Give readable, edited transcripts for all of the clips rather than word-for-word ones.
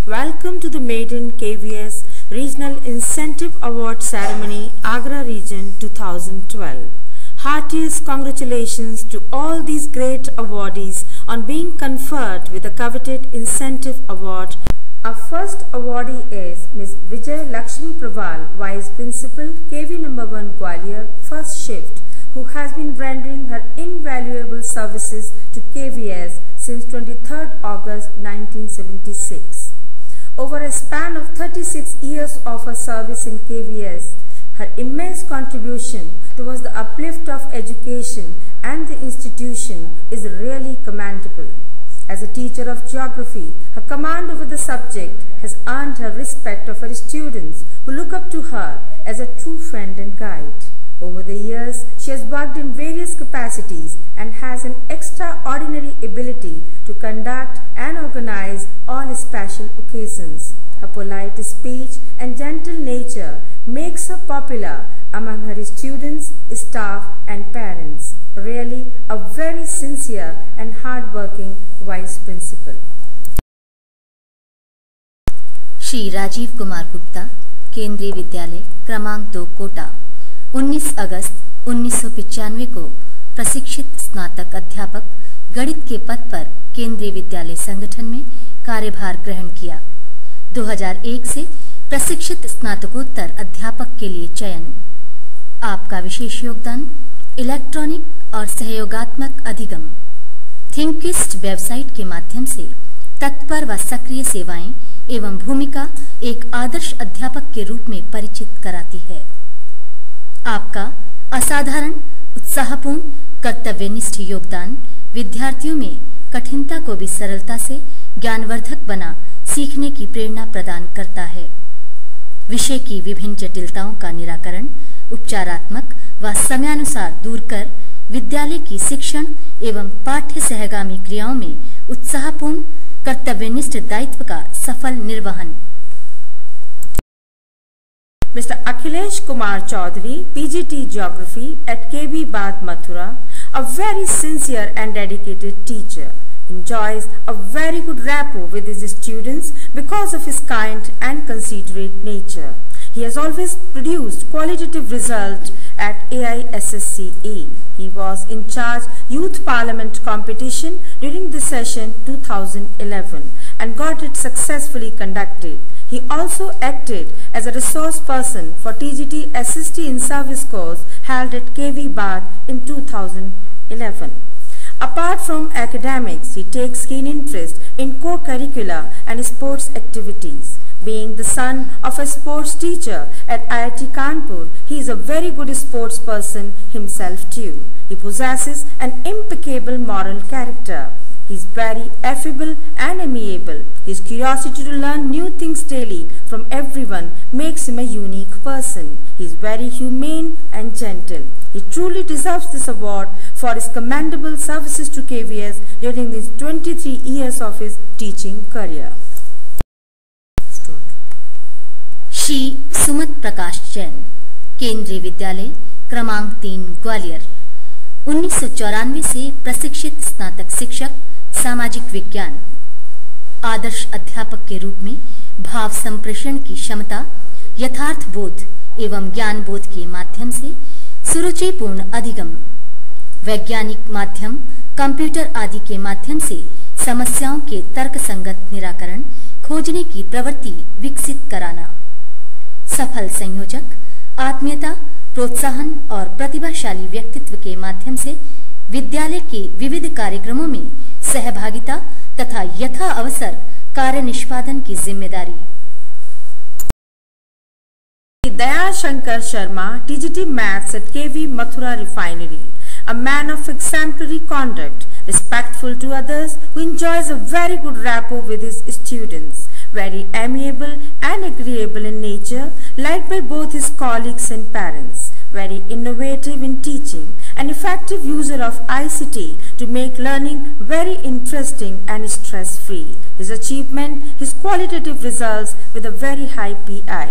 Welcome to the Maiden KVS Regional Incentive Award Ceremony, Agra Region 2012. Heartiest congratulations to all these great awardees on being conferred with the coveted Incentive Award. Our first awardee is Ms. Vijay Lakshmi Praval, Vice Principal, KV No. 1 Gwalior, First Shift, who has been rendering her invaluable services to KVS since 23rd August 1976. Over a span of 36 years of her service in KVS, her immense contribution towards the uplift of education and the institution is really commendable. As a teacher of geography, her command over the subject has earned her respect of her students, who look up to her as a true friend and guide. Over the years, she has worked in various capacities and has an extraordinary ability to conduct and organize all special occasions. Her polite speech and gentle nature makes her popular among her students, staff and parents. Really a very sincere and hard-working Vice Principal. Shri Rajiv Kumar Gupta, केंद्रीय विद्यालय क्रमांक 2 कोटा, 19 अगस्त 1995 को प्रशिक्षित स्नातक अध्यापक गणित के पद पर केंद्रीय विद्यालय संगठन में कार्यभार ग्रहण किया। 2001 से प्रशिक्षित स्नातकोत्तर अध्यापक के लिए चयन। आपका विशेष योगदान इलेक्ट्रॉनिक और सहयोगात्मक अधिगम थिंकिस्ट वेबसाइट के माध्यम से तत्पर व सक्रिय सेवाएं एवं भूमिका एक आदर्श अध्यापक के रूप में परिचित कराती है। आपका असाधारण उत्साहपूर्ण कर्तव्यनिष्ठ योगदान विद्यार्थियों में कठिनता को भी सरलता से ज्ञानवर्धक बना सीखने की प्रेरणा प्रदान करता है। विषय की विभिन्न जटिलताओं का निराकरण उपचारात्मक व समयानुसार दूर कर विद्यालय की शिक्षण एवं पाठ्य सहगामी क्रियाओं में उत्साहपूर्ण कर्तव्यनिष्ठ दायित्व का सफल निर्वहन। Mr. Akhilesh Kumar Chaudhary, PGT Geography at KB Bath Mathura, a very sincere and dedicated teacher, enjoys a very good rapport with his students because of his kind and considerate nature. He has always produced qualitative results at AISSCE. He was in charge Youth Parliament competition during the session 2011 and got it successfully conducted. He also acted as a resource person for TGT SST in Service course held at KV Bath in 2011. Apart from academics, he takes keen interest in co-curricular and sports activities. Being the son of a sports teacher at IIT Kanpur, he is a very good sports person himself too. He possesses an impeccable moral character. He is very affable and amiable. His curiosity to learn new things daily from everyone makes him a unique person. He is very humane and gentle. He truly deserves this award for his commendable services to KVS during these 23 years of his teaching career. Shri सुमत प्रकाश जैन, केंद्रीय विद्यालय क्रमांक 3 ग्वालियर, 1994 से प्रशिक्षित स्नातक शिक्षक सामाजिक विज्ञान। आदर्श अध्यापक के रूप में भाव संप्रेषण की क्षमता, यथार्थ बोध एवं ज्ञान बोध के माध्यम से सुरुचिपूर्ण अधिगम, वैज्ञानिक माध्यम कंप्यूटर आदि के माध्यम से समस्याओं के तर्कसंगत निराकरण खोजने की प्रवृत्ति विकसित कराना, सफल संयोजक, आत्मीयता, प्रोत्साहन और प्रतिभाशाली व्यक्तित्व के माध्यम से विद्यालय के विविध कार्यक्रमों में सहभागिता तथा यथा अवसर कार्य निष्पादन की जिम्मेदारी। Daya Shankar Sharma, TGT Maths at KV Mathura Refinery, a man of exemplary conduct, respectful to others, who enjoys a very good rapport with his students, very amiable and agreeable in nature, liked by both his colleagues and parents, very innovative in teaching, an effective user of ICT to make learning very interesting and stress-free. His achievement, his qualitative results with a very high PI.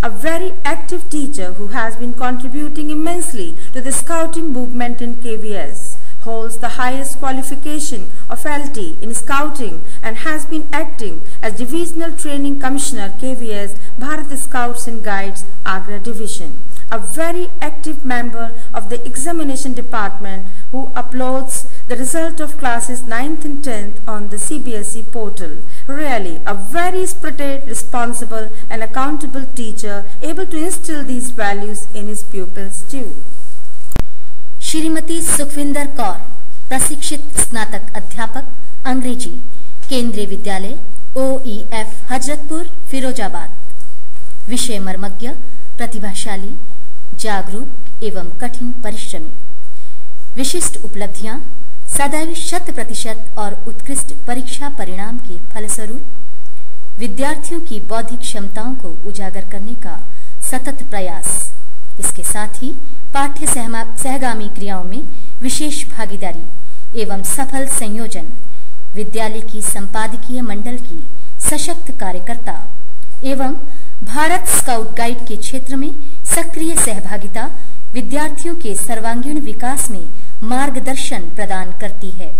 A very active teacher who has been contributing immensely to the scouting movement in KVS. holds the highest qualification of LT in Scouting and has been acting as Divisional Training Commissioner KVS Bharat Scouts and Guides Agra Division. A very active member of the examination department who uploads the result of classes 9th and 10th on the CBSE portal. Really a very spirited, responsible and accountable teacher able to instill these values in his pupils too. Shrimati Sukhvinder Kaur, प्रशिक्षित स्नातक अध्यापक अंग्रेजी, केंद्रीय विद्यालय OEF Hazratpur Firozabad. विषय मर्मज्ञ, प्रतिभाशाली, जागरूक एवं कठिन परिश्रमी। विशिष्ट उपलब्धियां सदैव 100% और उत्कृष्ट परीक्षा परिणाम के फलस्वरूप विद्यार्थियों की बौद्धिक क्षमताओं को उजागर करने का सतत प्रयास। इसके साथ ही पाठ्य सहगामी क्रियाओं में विशेष भागीदारी एवं सफल संयोजन, विद्यालय की संपादकीय मंडल की सशक्त कार्यकर्ता एवं भारत स्काउट गाइड के क्षेत्र में सक्रिय सहभागिता विद्यार्थियों के सर्वांगीण विकास में मार्गदर्शन प्रदान करती है।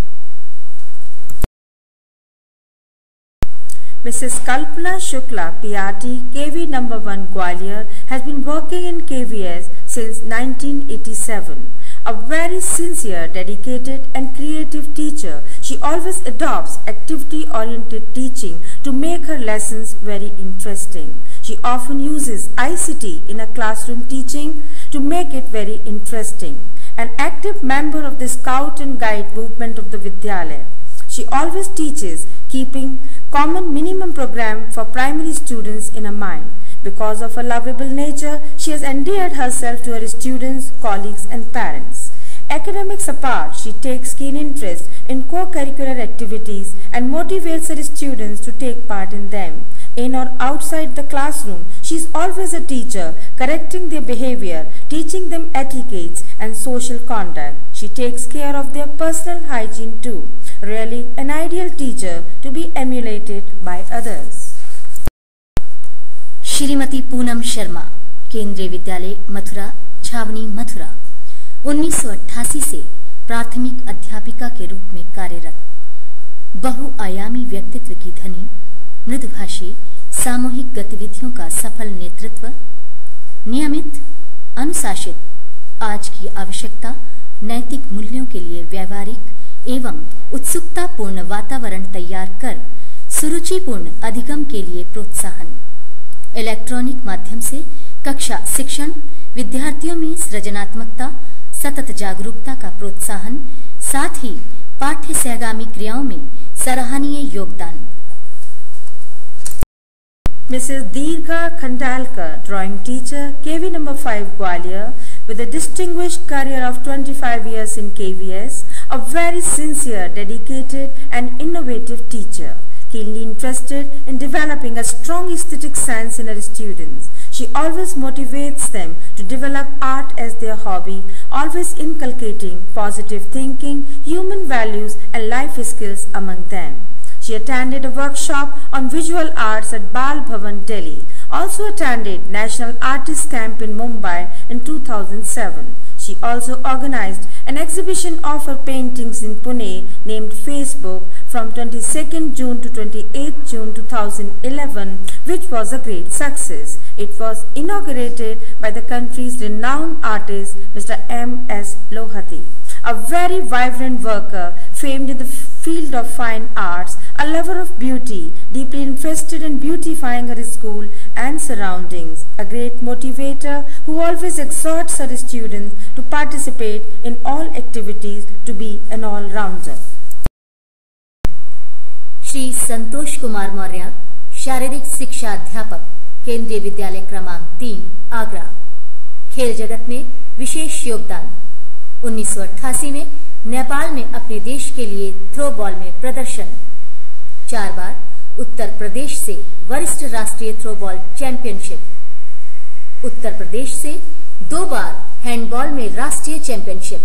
Mrs. Kalpana Shukla, PRT, KV number 1 Gwalior, has been working in KVS since 1987. A very sincere, dedicated and creative teacher, she always adopts activity-oriented teaching to make her lessons very interesting. She often uses ICT in her classroom teaching to make it very interesting. An active member of the Scout and Guide movement of the Vidyalaya. She always teaches keeping common minimum program for primary students in her mind. Because of her lovable nature, she has endeared herself to her students, colleagues and parents. Academics apart, she takes keen interest in co-curricular activities and motivates her students to take part in them. In or outside the classroom, she is always a teacher, correcting their behavior, teaching them etiquettes and social conduct. She takes care of their personal hygiene too. Really an ideal teacher to be emulated by others. Shrimati Poonam Sharma, केंद्रीय विद्यालय मथुरा, छावनी मथुरा, 1988 से प्राथमिक अध्यापिका के रूप में कार्यरत, बहुआयामी व्यक्तित्व की धनी, मृदुभाषी, सामूहिक गतिविधियों का सफल नेतृत्व, नियमित, अनुशासित, आज की आवश्यकता, नैतिक मूल्यों के लिए व्यवहारिक एवं उत्सुकतापूर्ण वातावरण तैयार कर सुरुचिपूर्ण अधिगम के लिए प्रोत्साहन, इलेक्ट्रॉनिक माध्यम से कक्षा शिक्षण, विद्यार्थियों में सृजनात्मकता, सतत जागरूकता का प्रोत्साहन, साथ ही पाठ्य सहगामी क्रियाओं में सराहनीय योगदान। Mrs. Deergha Khandalkar, drawing teacher, KV number 5 Gwalior, with a distinguished career of 25 years in KVS, a very sincere, dedicated and innovative teacher, keenly interested in developing a strong aesthetic sense in her students. She always motivates them to develop art as their hobby, always inculcating positive thinking, human values and life skills among them. She attended a workshop on visual arts at Bal Bhavan, Delhi. Also attended National Artist Camp in Mumbai in 2007. She also organized an exhibition of her paintings in Pune named Facebook from 22nd June to 28th June 2011, which was a great success. It was inaugurated by the country's renowned artist Mr. M.S. Lohati. A very vibrant worker, famed in the field of fine arts, a lover of beauty, deeply interested in beautifying her school and surroundings, a great motivator who always exhorts her students to participate in all activities, to be an all-rounder. Shri Santosh Kumar Maurya, शारीरिक शिक्षा अध्यापक, केंद्रीय विद्यालय क्रमांक 3 आगरा, खेल जगत में विशेष योगदान। 1988 में नेपाल में अपने देश के लिए थ्रो बॉल में प्रदर्शन, 4 बार उत्तर प्रदेश से वरिष्ठ राष्ट्रीय throw ball championship, Uttar Pradesh से 2 बार हैंडबॉल में राष्ट्रीय चैंपियनशिप,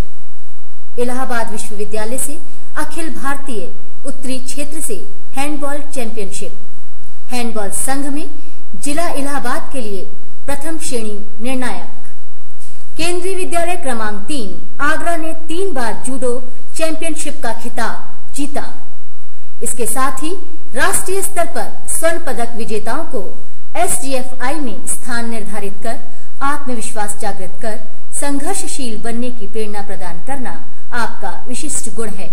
इलाहाबाद विश्वविद्यालय से अखिल भारतीय उत्तरी क्षेत्र से हैंडबॉल चैंपियनशिप, हैंडबॉल संघ में जिला इलाहाबाद के लिए प्रथम श्रेणी निर्णायक, केंद्रीय विद्यालय क्रमांक 3 आगरा ने 3 बार जूडो चैंपियनशिप का खिताब जीता। इसके साथ ही राष्ट्रीय स्तर पर स्वर्ण पदक विजेताओं को SDFI में स्थान निर्धारित कर आत्मविश्वास जागृत कर संघर्षशील बनने की प्रेरणा प्रदान करना आपका विशिष्ट गुण है।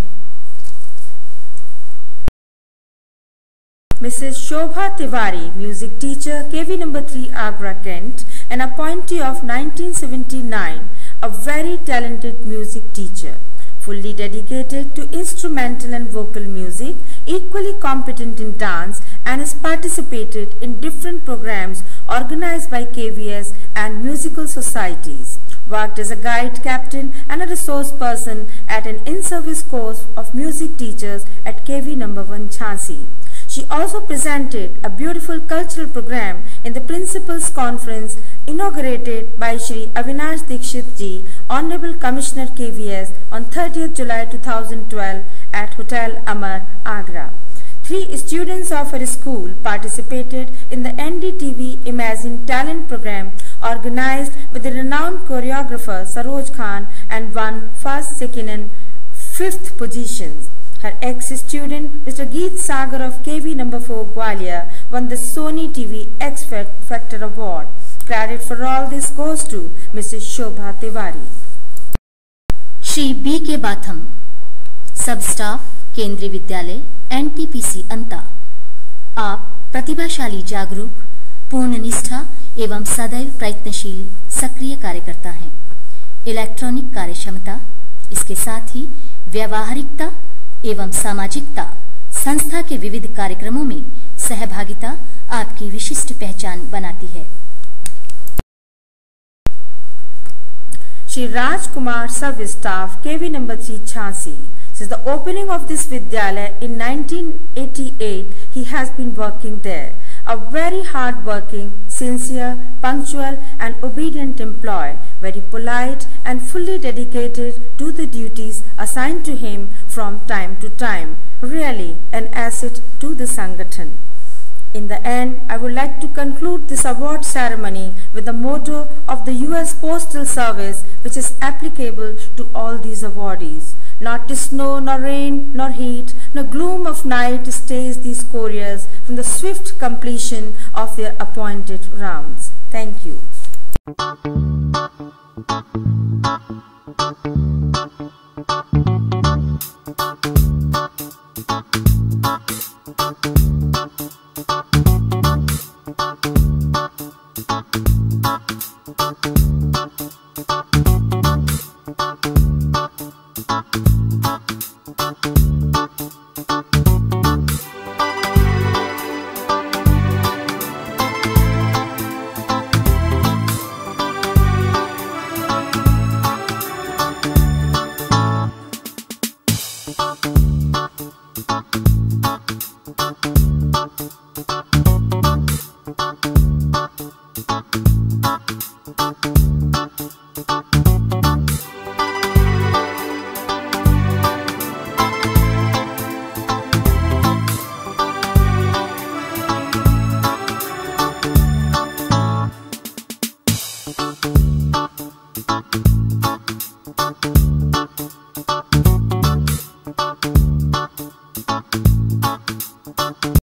Mrs. Shobha Tiwari, music teacher, KV number 3, Agra, Kent, an appointee of 1979, a very talented music teacher, fully dedicated to instrumental and vocal music, equally competent in dance, and has participated in different programs organized by KVS and musical societies. Worked as a guide captain and a resource person at an in-service course of music teachers at KV number 1, Jhansi. She also presented a beautiful cultural program in the Principals Conference inaugurated by Shri Avinash Dikshit Ji, Honorable Commissioner KVS, on 30th July 2012 at Hotel Amar, Agra. 3 students of her school participated in the NDTV Imagine Talent program organized with the renowned choreographer Saroj Khan and won first, second and fifth positions. Her ex-student, Mr. Geet Sagar of KV number 4, Gwalior, won the Sony TV X Factor Award. Credit for all this goes to Mrs. Shobha Tiwari. Shri B.K. Batham, सब staff, केंद्रीय विद्यालय, NTPC अंता। आप प्रतिभाशाली, जागरूक, पूर्ण निष्ठा एवं सदैव प्रयत्नशील सक्रिय कार्यकर्ता हैं। इलेक्ट्रॉनिक कार्यक्षमता, इसके साथ ही व्यावहारिकता एवं सामाजिकता, संस्था के विविध कार्यक्रमों में सहभागिता आपकी विशिष्ट पहचान बनाती है। Shri Rajkumar, service staff, KV number 3, Jhansi. Since the opening of this Vidyalaya in 1988, he has been working there. A very hard-working, sincere, punctual and obedient employee, very polite and fully dedicated to the duties assigned to him from time to time. Really an asset to the Sangathan. In the end, I would like to conclude this award ceremony with the motto of the US Postal Service, which is applicable to all these awardees. Not snow, nor rain, nor heat, nor gloom of night stays these couriers from the swift completion of their appointed rounds. Thank you.